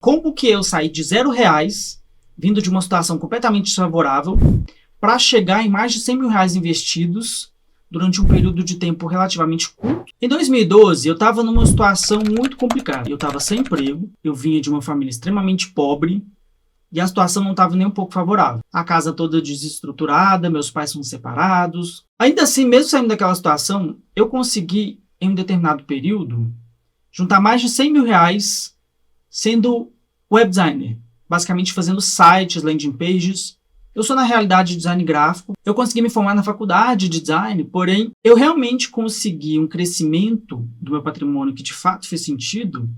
Como que eu saí de R$ 0, vindo de uma situação completamente desfavorável, para chegar em mais de R$ 100.000 investidos durante um período de tempo relativamente curto. Em 2012, eu estava numa situação muito complicada. Eu estava sem emprego, eu vinha de uma família extremamente pobre, e a situação não estava nem um pouco favorável. A casa toda desestruturada, meus pais são separados. Ainda assim, mesmo saindo daquela situação, eu consegui, em um determinado período, juntar mais de R$ 100.000 sendo web designer. Basicamente fazendo sites, landing pages. Eu sou, na realidade, design gráfico. Eu consegui me formar na faculdade de design, porém, eu realmente consegui um crescimento do meu patrimônio que, de fato, fez sentido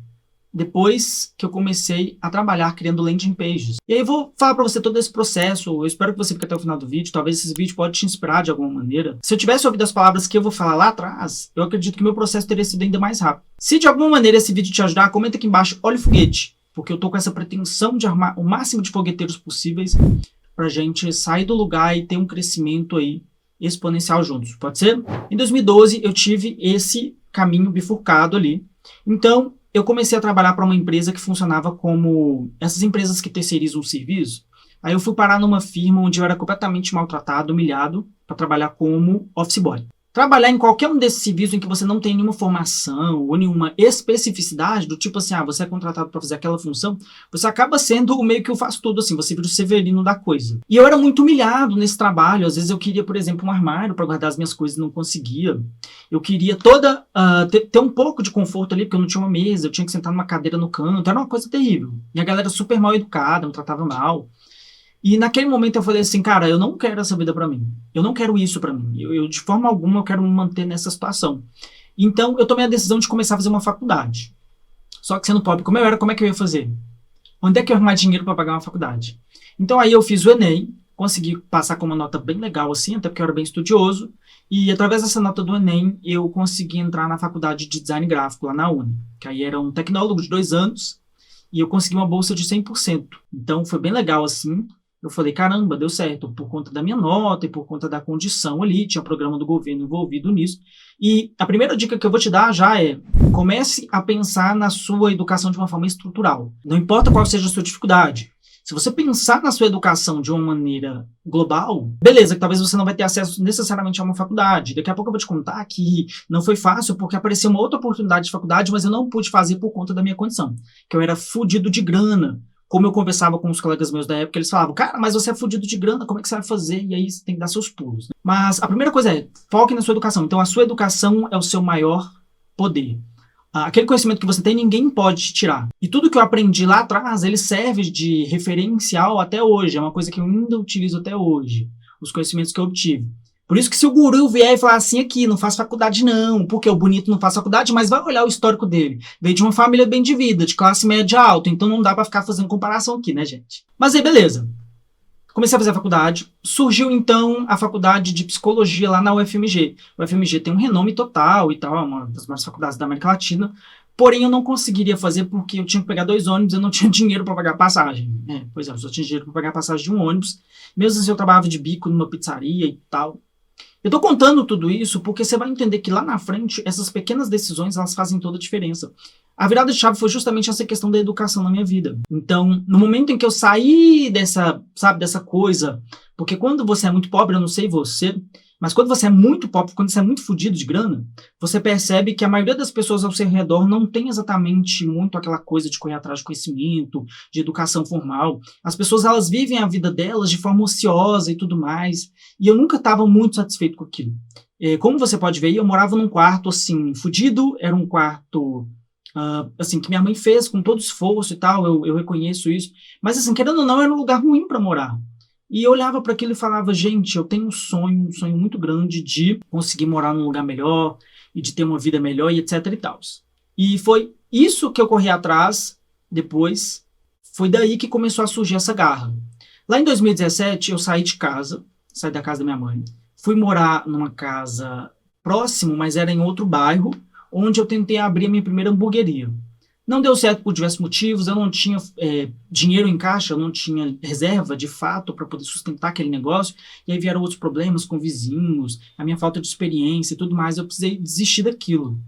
depois que eu comecei a trabalhar criando landing pages. E aí eu vou falar para você todo esse processo. Eu espero que você fique até o final do vídeo. Talvez esse vídeo pode te inspirar de alguma maneira. Se eu tivesse ouvido as palavras que eu vou falar lá atrás, eu acredito que meu processo teria sido ainda mais rápido. Se de alguma maneira esse vídeo te ajudar, comenta aqui embaixo, olha o foguete, porque eu tô com essa pretensão de armar o máximo de fogueteiros possíveis pra gente sair do lugar e ter um crescimento aí exponencial juntos. Pode ser? Em 2012, eu tive esse caminho bifurcado ali. Então, eu comecei a trabalhar para uma empresa que funcionava como essas empresas que terceirizam o serviço. Aí eu fui parar numa firma onde eu era completamente maltratado, humilhado, para trabalhar como office boy. Trabalhar em qualquer um desses serviços em que você não tem nenhuma formação ou nenhuma especificidade, do tipo assim, você é contratado para fazer aquela função, você acaba sendo o meio que eu faço tudo, assim, você vira o Severino da coisa. E eu era muito humilhado nesse trabalho, às vezes eu queria, por exemplo, um armário para guardar as minhas coisas e não conseguia. Eu queria ter um pouco de conforto ali, porque eu não tinha uma mesa, eu tinha que sentar numa cadeira no canto, era uma coisa terrível. E a galera super mal educada, me tratava mal. E naquele momento eu falei assim, cara, eu não quero essa vida pra mim. Eu não quero isso pra mim. Eu, de forma alguma, eu quero me manter nessa situação. Então, eu tomei a decisão de começar a fazer uma faculdade. Só que sendo pobre como eu era, como é que eu ia fazer? Onde é que eu ia arrumar dinheiro pra pagar uma faculdade? Então, aí eu fiz o Enem, consegui passar com uma nota bem legal assim, até porque eu era bem estudioso. E através dessa nota do Enem, eu consegui entrar na faculdade de design gráfico, lá na Uni. Que aí era um tecnólogo de 2 anos. E eu consegui uma bolsa de 100%. Então, foi bem legal assim. Eu falei, caramba, deu certo, por conta da minha nota e por conta da condição ali, tinha programa do governo envolvido nisso. E a primeira dica que eu vou te dar já é, comece a pensar na sua educação de uma forma estrutural. Não importa qual seja a sua dificuldade. Se você pensar na sua educação de uma maneira global, beleza, que talvez você não vai ter acesso necessariamente a uma faculdade. Daqui a pouco eu vou te contar que não foi fácil porque apareceu uma outra oportunidade de faculdade, mas eu não pude fazer por conta da minha condição, que eu era fudido de grana. Como eu conversava com os colegas meus da época, eles falavam, cara, mas você é fudido de grana, como é que você vai fazer? E aí você tem que dar seus pulos. Né? Mas a primeira coisa é, foque na sua educação. Então a sua educação é o seu maior poder. Aquele conhecimento que você tem, ninguém pode te tirar. E tudo que eu aprendi lá atrás, ele serve de referencial até hoje. É uma coisa que eu ainda utilizo até hoje. Os conhecimentos que eu obtive. Por isso que se o guru vier e falar assim aqui, não faz faculdade não, porque o bonito não faz faculdade, mas vai olhar o histórico dele. Veio de uma família bem de vida, de classe média alta, então não dá pra ficar fazendo comparação aqui, né, gente? Mas aí, beleza. Comecei a fazer a faculdade. Surgiu, então, a faculdade de psicologia lá na UFMG. O UFMG tem um renome total e tal, é uma das maiores faculdades da América Latina. Porém, eu não conseguiria fazer porque eu tinha que pegar 2 ônibus, eu não tinha dinheiro para pagar passagem. Pois é, eu só tinha dinheiro para pagar passagem de um ônibus. Mesmo assim, eu trabalhava de bico numa pizzaria e tal. Eu tô contando tudo isso porque você vai entender que lá na frente, essas pequenas decisões, elas fazem toda a diferença. A virada de chave foi justamente essa questão da educação na minha vida. Então, no momento em que eu saí dessa coisa, porque quando você é muito pobre, eu não sei você, mas quando você é muito pobre, quando você é muito fodido de grana, você percebe que a maioria das pessoas ao seu redor não tem exatamente muito aquela coisa de correr atrás de conhecimento, de educação formal. As pessoas, elas vivem a vida delas de forma ociosa e tudo mais, e eu nunca estava muito satisfeito com aquilo. Como você pode ver, eu morava num quarto, assim, fudido, era um quarto... assim, que minha mãe fez com todo esforço e tal, eu reconheço isso, mas assim, querendo ou não, era um lugar ruim para morar. E eu olhava para aquilo e falava, gente, eu tenho um sonho muito grande de conseguir morar num lugar melhor e de ter uma vida melhor e etc e tal. E foi isso que eu corri atrás depois, foi daí que começou a surgir essa garra. Lá em 2017, eu saí de casa, saí da casa da minha mãe, fui morar numa casa próximo, mas era em outro bairro, onde eu tentei abrir a minha primeira hamburgueria. Não deu certo por diversos motivos, eu não tinha dinheiro em caixa, eu não tinha reserva, de fato, para poder sustentar aquele negócio, e aí vieram outros problemas com vizinhos, a minha falta de experiência e tudo mais, eu precisei desistir daquilo.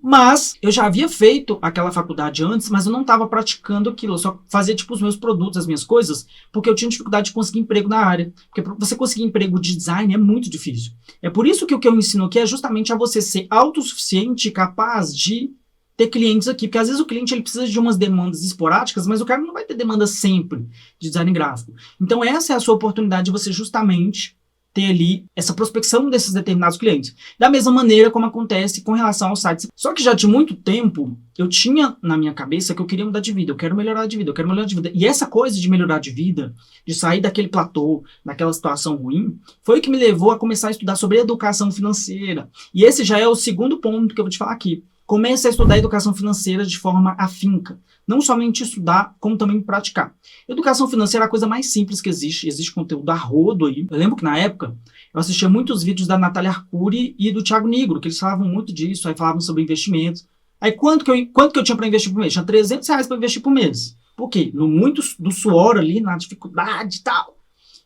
Mas eu já havia feito aquela faculdade antes, mas eu não estava praticando aquilo. Eu só fazia tipo os meus produtos, as minhas coisas, porque eu tinha dificuldade de conseguir emprego na área. Porque para você conseguir emprego de design é muito difícil. É por isso que o que eu ensino aqui é justamente a você ser autossuficiente e capaz de ter clientes aqui. Porque às vezes o cliente ele precisa de umas demandas esporádicas, mas o cara não vai ter demanda sempre de design gráfico. Então essa é a sua oportunidade de você justamente ter ali essa prospecção desses determinados clientes. Da mesma maneira como acontece com relação aos sites. Só que já de muito tempo, eu tinha na minha cabeça que eu queria mudar de vida, eu quero melhorar de vida, eu quero melhorar de vida. E essa coisa de melhorar de vida, de sair daquele platô, daquela situação ruim, foi o que me levou a começar a estudar sobre educação financeira. E esse já é o segundo ponto que eu vou te falar aqui. Comece a estudar educação financeira de forma afinca. Não somente estudar, como também praticar. Educação financeira é a coisa mais simples que existe. Existe conteúdo a rodo aí. Eu lembro que na época eu assistia muitos vídeos da Natália Arcuri e do Thiago Nigro, que eles falavam muito disso, aí falavam sobre investimentos. Aí quanto que eu tinha para investir por mês? Tinha R$ 300 para investir por mês. Por quê? No muito do suor ali, na dificuldade e tal,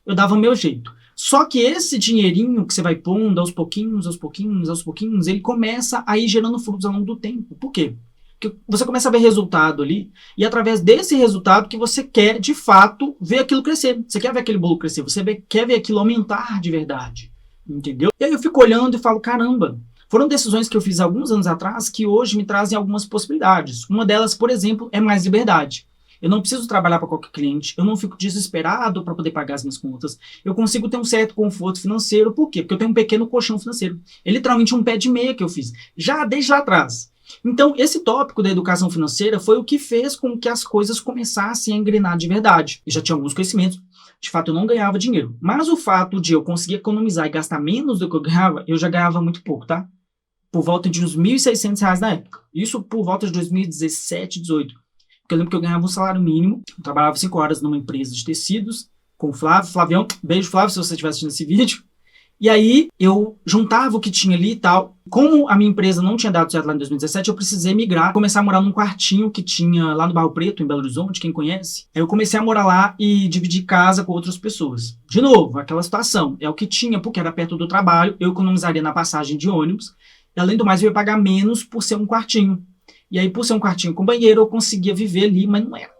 eu dava o meu jeito. Só que esse dinheirinho que você vai pondo aos pouquinhos, aos pouquinhos, aos pouquinhos, ele começa a ir gerando frutos ao longo do tempo. Por quê? Porque você começa a ver resultado ali, e através desse resultado que você quer, de fato, ver aquilo crescer. Você quer ver aquele bolo crescer, quer ver aquilo aumentar de verdade. Entendeu? E aí eu fico olhando e falo, caramba, foram decisões que eu fiz alguns anos atrás que hoje me trazem algumas possibilidades. Uma delas, por exemplo, é mais liberdade. Eu não preciso trabalhar para qualquer cliente, eu não fico desesperado para poder pagar as minhas contas. Eu consigo ter um certo conforto financeiro. Por quê? Porque eu tenho um pequeno colchão financeiro. É literalmente um pé de meia que eu fiz, já desde lá atrás. Então, esse tópico da educação financeira foi o que fez com que as coisas começassem a engrenar de verdade. Eu já tinha alguns conhecimentos, de fato eu não ganhava dinheiro. Mas o fato de eu conseguir economizar e gastar menos do que eu ganhava, eu já ganhava muito pouco, tá? Por volta de uns R$ 1.600 na época. Isso por volta de 2017, 2018. Porque eu lembro que eu ganhava um salário mínimo, eu trabalhava 5 horas numa empresa de tecidos, com o Flávio. Flavião, beijo Flávio, se você estiver assistindo esse vídeo. E aí eu juntava o que tinha ali e tal. Como a minha empresa não tinha dado certo lá em 2017, eu precisei migrar, começar a morar num quartinho que tinha lá no Barro Preto, em Belo Horizonte, quem conhece. Aí eu comecei a morar lá e dividir casa com outras pessoas. De novo, aquela situação. É o que tinha, porque era perto do trabalho, eu economizaria na passagem de ônibus. E além do mais, eu ia pagar menos por ser um quartinho. E aí, por ser um quartinho com banheiro, eu conseguia viver ali, mas não era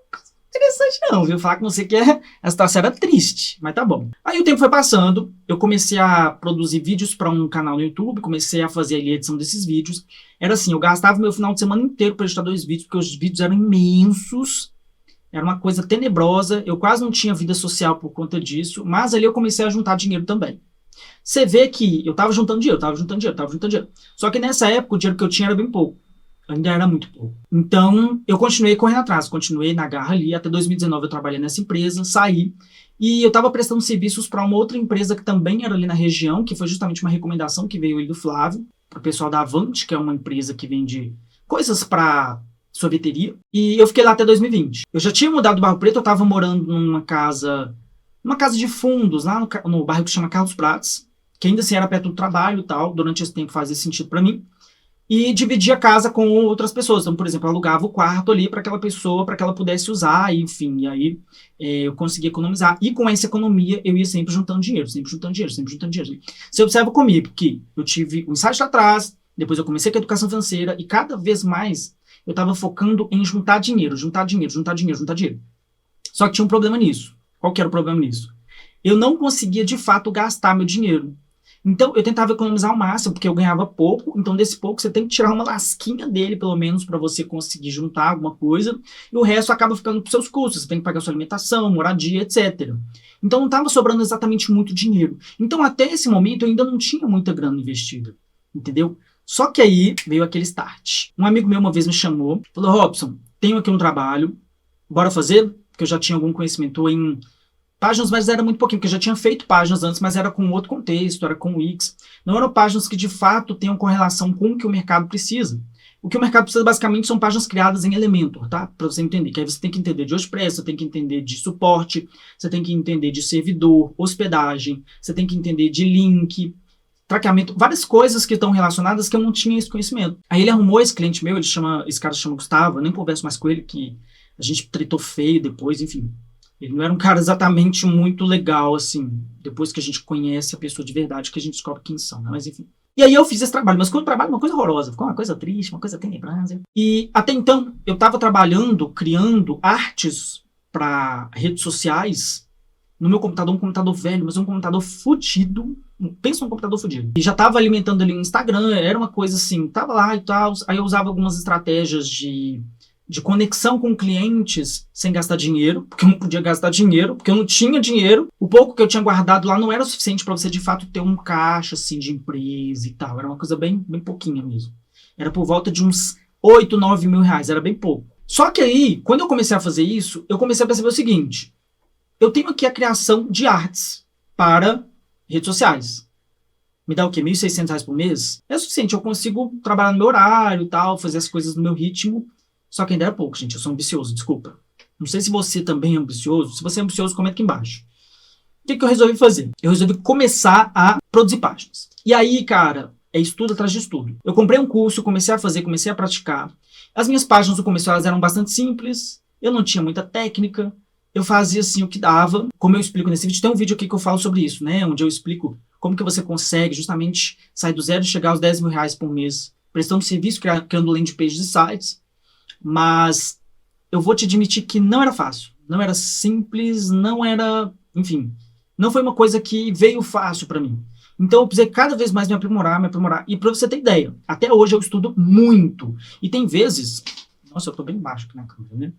interessante não, viu? Falar com você que a situação era triste, mas tá bom. Aí o tempo foi passando, eu comecei a produzir vídeos para um canal no YouTube, comecei a fazer ali a edição desses vídeos. Era assim, eu gastava meu final de semana inteiro para editar 2 vídeos, porque os vídeos eram imensos, era uma coisa tenebrosa, eu quase não tinha vida social por conta disso, mas ali eu comecei a juntar dinheiro também. Você vê que eu tava juntando dinheiro, tava juntando dinheiro, tava juntando dinheiro. Só que nessa época o dinheiro que eu tinha era bem pouco. Ainda era muito pouco. Então, eu continuei correndo atrás, continuei na garra ali. Até 2019 eu trabalhei nessa empresa, saí. E eu estava prestando serviços para uma outra empresa que também era ali na região, que foi justamente uma recomendação que veio aí do Flávio, para o pessoal da Avante, que é uma empresa que vende coisas para sorveteria. E eu fiquei lá até 2020. Eu já tinha mudado do Barro Preto, eu estava morando numa casa de fundos, lá no bairro que chama Carlos Prates, que ainda assim era perto do trabalho e tal. Durante esse tempo fazia sentido para mim. E dividia a casa com outras pessoas. Então, por exemplo, eu alugava o quarto ali para aquela pessoa, para que ela pudesse usar, enfim, e aí eu conseguia economizar. E com essa economia, eu ia sempre juntando dinheiro, sempre juntando dinheiro, sempre juntando dinheiro. Você observa comigo que eu tive um insight lá atrás, depois eu comecei com a educação financeira, e cada vez mais eu estava focando em juntar dinheiro, juntar dinheiro, juntar dinheiro, juntar dinheiro. Só que tinha um problema nisso. Qual que era o problema nisso? Eu não conseguia, de fato, gastar meu dinheiro. Então, eu tentava economizar ao máximo, porque eu ganhava pouco, então desse pouco você tem que tirar uma lasquinha dele, pelo menos, para você conseguir juntar alguma coisa, e o resto acaba ficando para seus custos, você tem que pagar sua alimentação, moradia, etc. Então, não estava sobrando exatamente muito dinheiro. Então, até esse momento, eu ainda não tinha muita grana investida, entendeu? Só que aí veio aquele start. Um amigo meu uma vez me chamou, falou, Robson, tenho aqui um trabalho, bora fazer? Porque eu já tinha algum conhecimento em páginas, mas era muito pouquinho, porque eu já tinha feito páginas antes, mas era com outro contexto, era com Wix. Não eram páginas que de fato tenham correlação com o que o mercado precisa. O que o mercado precisa basicamente são páginas criadas em Elementor, tá? Para você entender. Que aí você tem que entender de WordPress, você tem que entender de suporte, você tem que entender de servidor, hospedagem, você tem que entender de link, traqueamento, várias coisas que estão relacionadas que eu não tinha esse conhecimento. Aí ele arrumou esse cliente meu, esse cara se chama Gustavo, eu nem converso mais com ele, que a gente tretou feio depois, enfim. Ele não era um cara exatamente muito legal, assim, depois que a gente conhece a pessoa de verdade, que a gente descobre quem são, né? Mas enfim. E aí eu fiz esse trabalho, mas quando o trabalho é uma coisa horrorosa, ficou uma coisa triste, uma coisa tenebrosa. E até então eu estava trabalhando, criando artes para redes sociais no meu computador, um computador velho, mas um computador fudido. Pensa num computador fudido. E já estava alimentando ali o Instagram, era uma coisa assim, tava lá e tal. Aí eu usava algumas estratégias de conexão com clientes sem gastar dinheiro, porque eu não podia gastar dinheiro, porque eu não tinha dinheiro. O pouco que eu tinha guardado lá não era o suficiente para você, de fato, ter um caixa, assim, de empresa e tal. Era uma coisa bem, bem pouquinha mesmo. Era por volta de uns 8, 9 mil reais, era bem pouco. Só que aí, quando eu comecei a fazer isso, eu comecei a perceber o seguinte: eu tenho aqui a criação de artes para redes sociais. Me dá o quê? R$ 1.600 por mês? É suficiente, eu consigo trabalhar no meu horário e tal, fazer as coisas no meu ritmo. Só que ainda é pouco, gente. Eu sou ambicioso, desculpa. Não sei se você também é ambicioso. Se você é ambicioso, comenta aqui embaixo. O que eu resolvi fazer? Eu resolvi começar a produzir páginas. E aí, cara, é estudo atrás de estudo. Eu comprei um curso, comecei a fazer, comecei a praticar. As minhas páginas no começo, elas eram bastante simples. Eu não tinha muita técnica. Eu fazia assim o que dava. Como eu explico nesse vídeo, tem um vídeo aqui que eu falo sobre isso, né? Onde eu explico como que você consegue justamente sair do zero e chegar aos 10 mil reais por mês prestando serviço, criando landing pages de sites. Mas eu vou te admitir que não era fácil, não era simples, não era, enfim, não foi uma coisa que veio fácil para mim. Então eu precisei cada vez mais me aprimorar. E para você ter ideia, até hoje eu estudo muito. E tem vezes... Nossa, eu tô bem baixo aqui na câmera, né?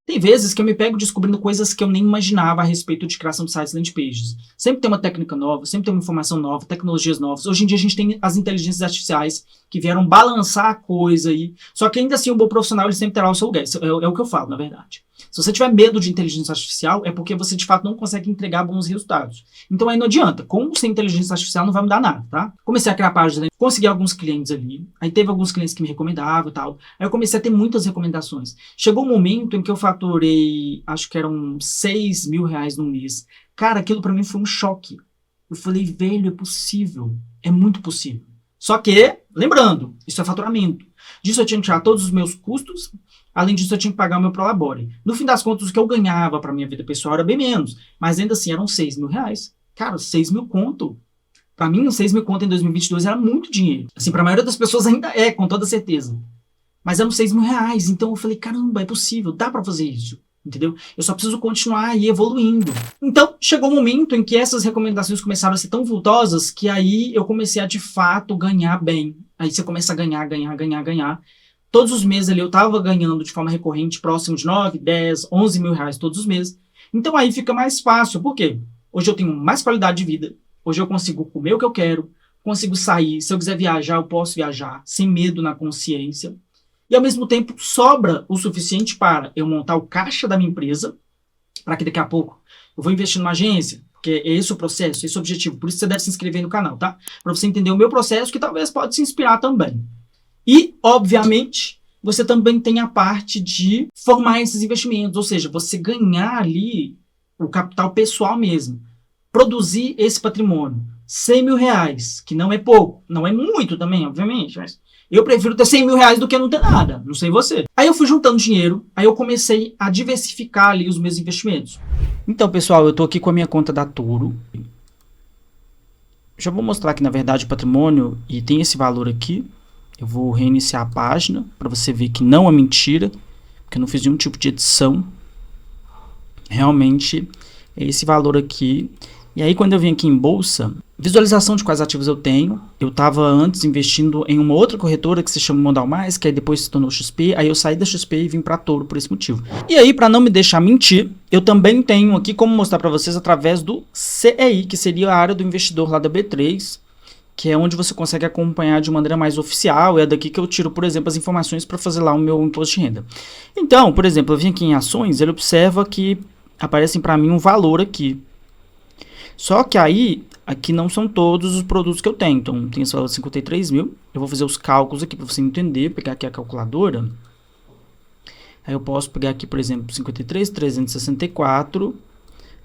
Tem vezes que eu me pego descobrindo coisas que eu nem imaginava a respeito de criação de sites e landing pages. Sempre tem uma técnica nova, sempre tem uma informação nova, tecnologias novas. Hoje em dia a gente tem as inteligências artificiais que vieram balançar a coisa aí. Só que ainda assim o bom profissional ele sempre terá o seu lugar. É o que eu falo, na verdade. Se você tiver medo de inteligência artificial, é porque você de fato não consegue entregar bons resultados. Então aí não adianta. Como sem inteligência artificial não vai mudar nada, tá? Comecei a criar páginas, consegui alguns clientes ali. Aí teve alguns clientes que me recomendavam e tal. Aí eu comecei a ter muitas recomendações. Chegou um momento em que eu faturei, acho que eram 6 mil reais no mês. Cara, aquilo pra mim foi um choque. Eu falei, velho, é possível. É muito possível. Só que, lembrando, isso é faturamento. Disso eu tinha que tirar todos os meus custos. Além disso, eu tinha que pagar o meu Prolabore. No fim das contas, o que eu ganhava para minha vida pessoal era bem menos. Mas ainda assim, eram 6 mil reais. Cara, 6 mil conto. Para mim, 6 mil conto em 2022 era muito dinheiro. Assim, para a maioria das pessoas ainda é, com toda certeza. Mas eram 6 mil reais. Então eu falei, caramba, é possível, dá para fazer isso. Entendeu? Eu só preciso continuar aí evoluindo. Então, chegou um momento em que essas recomendações começaram a ser tão vultosas que aí eu comecei a, de fato, ganhar bem. Aí você começa a ganhar. Todos os meses ali eu estava ganhando de forma recorrente próximo de 9, 10, 11 mil reais todos os meses. Então aí fica mais fácil. Por quê? Hoje eu tenho mais qualidade de vida. Hoje eu consigo comer o que eu quero. Consigo sair. Se eu quiser viajar, eu posso viajar. Sem medo na consciência. E ao mesmo tempo sobra o suficiente para eu montar o caixa da minha empresa. Para que daqui a pouco eu vou investir numa agência. Porque é esse o processo, esse é o objetivo. Por isso você deve se inscrever no canal, tá? Para você entender o meu processo, que talvez pode se inspirar também. E, obviamente, você também tem a parte de formar esses investimentos, ou seja, você ganhar ali o capital pessoal mesmo, produzir esse patrimônio. 100 mil reais, que não é pouco, não é muito também, obviamente, mas eu prefiro ter 100 mil reais do que não ter nada, não sei você. Aí eu fui juntando dinheiro, aí eu comecei a diversificar ali os meus investimentos. Então, pessoal, eu tô aqui com a minha conta da Toro. Já vou mostrar aqui, na verdade, o patrimônio, e tem esse valor aqui. Eu vou reiniciar a página para você ver que não é mentira, porque eu não fiz nenhum tipo de edição. Realmente é esse valor aqui. E aí quando eu vim aqui em bolsa, visualização de quais ativos eu tenho. Eu estava antes investindo em uma outra corretora que se chama Modal Mais, que aí depois se tornou XP. Aí eu saí da XP e vim para Toro por esse motivo. E aí, para não me deixar mentir, eu também tenho aqui como mostrar para vocês através do CEI, que seria a área do investidor lá da B3, que é onde você consegue acompanhar de maneira mais oficial. É daqui que eu tiro, por exemplo, as informações para fazer lá o meu imposto de renda. Então, por exemplo, eu vim aqui em ações, ele observa que aparecem para mim um valor aqui. Só que aí, aqui não são todos os produtos que eu tenho. Então, tem esse valor de 53 mil. Eu vou fazer os cálculos aqui para você entender, pegar aqui a calculadora. Aí eu posso pegar aqui, por exemplo, 53.364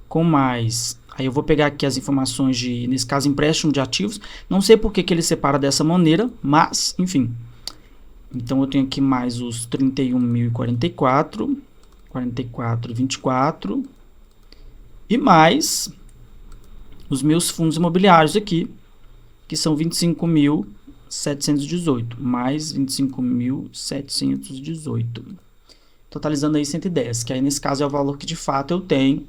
com mais... Aí eu vou pegar aqui as informações de, nesse caso, empréstimo de ativos. Não sei por que ele separa dessa maneira, mas, enfim. Então, eu tenho aqui mais os 31.044, 44,24 e mais os meus fundos imobiliários aqui, que são 25.718, mais 25.718. Totalizando aí 110, que aí nesse caso é o valor que de fato eu tenho,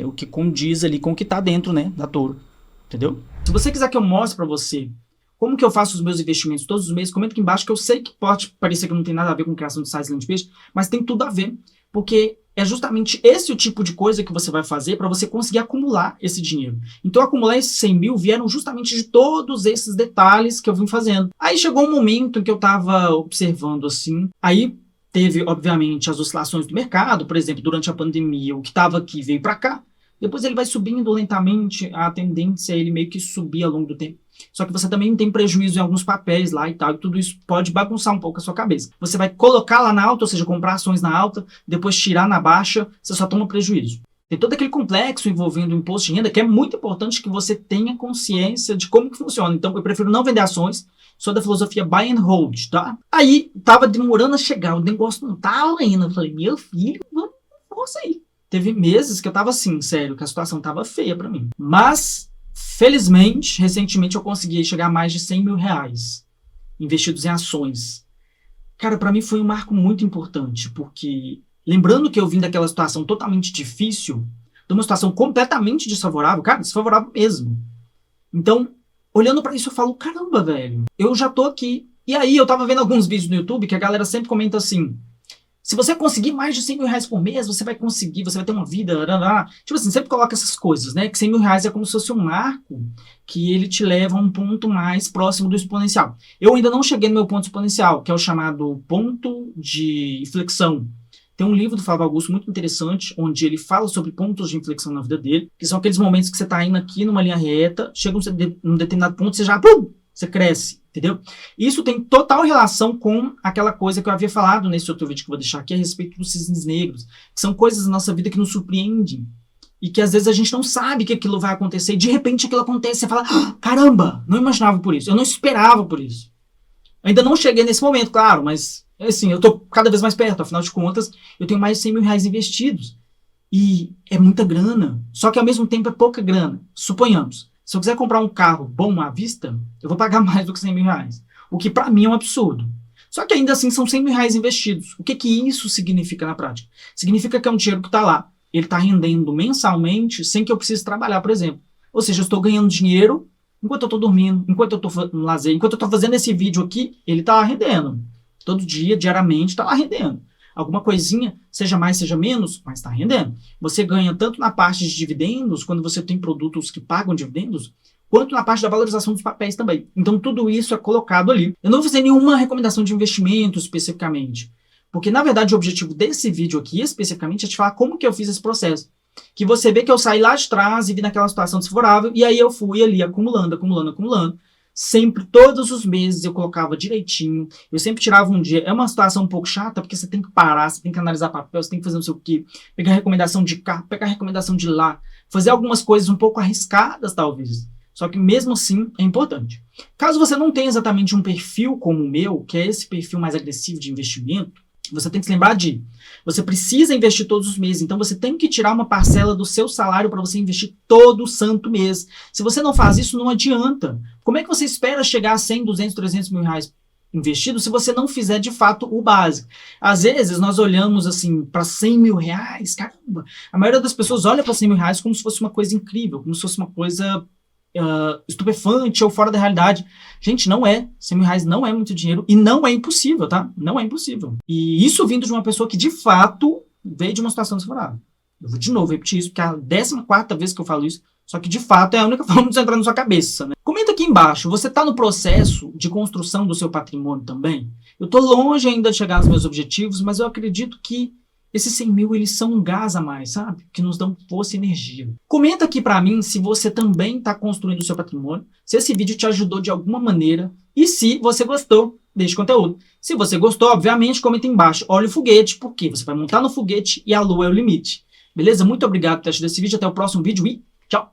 o que condiz ali com o que está dentro, né, da Toro, entendeu? Se você quiser que eu mostre para você como que eu faço os meus investimentos todos os meses, comenta aqui embaixo, que eu sei que pode parecer que não tem nada a ver com criação de sites landing page, mas tem tudo a ver, porque é justamente esse o tipo de coisa que você vai fazer para você conseguir acumular esse dinheiro. Então, acumular esses 100 mil vieram justamente de todos esses detalhes que eu vim fazendo. Aí chegou um momento em que eu estava observando assim, aí teve, obviamente, as oscilações do mercado, por exemplo, durante a pandemia, o que estava aqui veio para cá, depois ele vai subindo lentamente, a tendência é ele meio que subir ao longo do tempo. Só que você também tem prejuízo em alguns papéis lá e tal, e tudo isso pode bagunçar um pouco a sua cabeça. Você vai colocar lá na alta, ou seja, comprar ações na alta, depois tirar na baixa, você só toma prejuízo. Tem todo aquele complexo envolvendo o imposto de renda, que é muito importante que você tenha consciência de como que funciona. Então, eu prefiro não vender ações, sou da filosofia buy and hold, tá? Aí, tava demorando a chegar, o negócio não tava indo. Eu falei, meu filho, vamos força aí. Teve meses que eu tava assim, sério, que a situação tava feia pra mim. Mas, felizmente, recentemente eu consegui chegar a mais de 100 mil reais investidos em ações. Cara, pra mim foi um marco muito importante, porque lembrando que eu vim daquela situação totalmente difícil, de uma situação completamente desfavorável, cara, desfavorável mesmo. Então, olhando pra isso, eu falo, caramba, velho, eu já tô aqui. E aí, eu tava vendo alguns vídeos no YouTube que a galera sempre comenta assim, se você conseguir mais de 100 mil reais por mês, você vai conseguir, você vai ter uma vida, tipo assim, sempre coloca essas coisas, né, que 100 mil reais é como se fosse um marco, que ele te leva a um ponto mais próximo do exponencial. Eu ainda não cheguei no meu ponto exponencial, que é o chamado ponto de inflexão. Tem um livro do Flávio Augusto muito interessante, onde ele fala sobre pontos de inflexão na vida dele, que são aqueles momentos que você está indo aqui numa linha reta, chega num determinado ponto, você já, pum, você cresce, entendeu? Isso tem total relação com aquela coisa que eu havia falado nesse outro vídeo que eu vou deixar aqui a respeito dos cisnes negros, que são coisas da nossa vida que nos surpreendem, e que às vezes a gente não sabe que aquilo vai acontecer, e de repente aquilo acontece, você fala, caramba, não imaginava por isso, eu não esperava por isso. Ainda não cheguei nesse momento, claro, mas assim, eu tô cada vez mais perto, afinal de contas, eu tenho mais de 100 mil reais investidos. E é muita grana, só que ao mesmo tempo é pouca grana. Suponhamos, se eu quiser comprar um carro bom à vista, eu vou pagar mais do que 100 mil reais. O que pra mim é um absurdo. Só que ainda assim são 100 mil reais investidos. O que que isso significa na prática? Significa que é um dinheiro que tá lá. Ele tá rendendo mensalmente sem que eu precise trabalhar, por exemplo. Ou seja, eu estou ganhando dinheiro enquanto eu tô dormindo, enquanto eu tô no lazer, enquanto eu tô fazendo esse vídeo aqui, ele tá rendendo. Todo dia, diariamente, tá lá rendendo. Alguma coisinha, seja mais, seja menos, mas está rendendo. Você ganha tanto na parte de dividendos, quando você tem produtos que pagam dividendos, quanto na parte da valorização dos papéis também. Então, tudo isso é colocado ali. Eu não vou fazer nenhuma recomendação de investimento especificamente, porque, na verdade, o objetivo desse vídeo aqui, especificamente, é te falar como que eu fiz esse processo. Que você vê que eu saí lá de trás e vi naquela situação desfavorável, e aí eu fui ali acumulando. Sempre, todos os meses, eu colocava direitinho, eu sempre tirava um dia. É uma situação um pouco chata, porque você tem que parar, você tem que analisar papel, você tem que fazer não sei o quê, pegar recomendação de cá, pegar recomendação de lá, fazer algumas coisas um pouco arriscadas, talvez. Só que mesmo assim, é importante. Caso você não tenha exatamente um perfil como o meu, que é esse perfil mais agressivo de investimento, você tem que se lembrar de, você precisa investir todos os meses, então você tem que tirar uma parcela do seu salário para você investir todo santo mês. Se você não faz isso, não adianta. Como é que você espera chegar a 100, 200, 300 mil reais investidos se você não fizer de fato o básico? Às vezes nós olhamos assim para 100 mil reais, caramba, a maioria das pessoas olha para 100 mil reais como se fosse uma coisa incrível, como se fosse uma coisa estupefante ou fora da realidade. Gente, não é. 100 mil reais não é muito dinheiro e não é impossível, tá? Não é impossível. E isso vindo de uma pessoa que de fato veio de uma situação desfavorável. Eu vou de novo repetir isso, porque é a 14ª vez que eu falo isso, só que de fato é a única forma de você entrar na sua cabeça, né? Comenta aqui embaixo, você está no processo de construção do seu patrimônio também? Eu estou longe ainda de chegar aos meus objetivos, mas eu acredito que esses 100 mil, eles são um gás a mais, sabe? Que nos dão força e energia. Comenta aqui pra mim se você também está construindo o seu patrimônio, se esse vídeo te ajudou de alguma maneira e se você gostou deste conteúdo. Se você gostou, obviamente, comenta embaixo. Olha o foguete, porque você vai montar no foguete e a lua é o limite. Beleza? Muito obrigado por ter assistido esse vídeo. Até o próximo vídeo e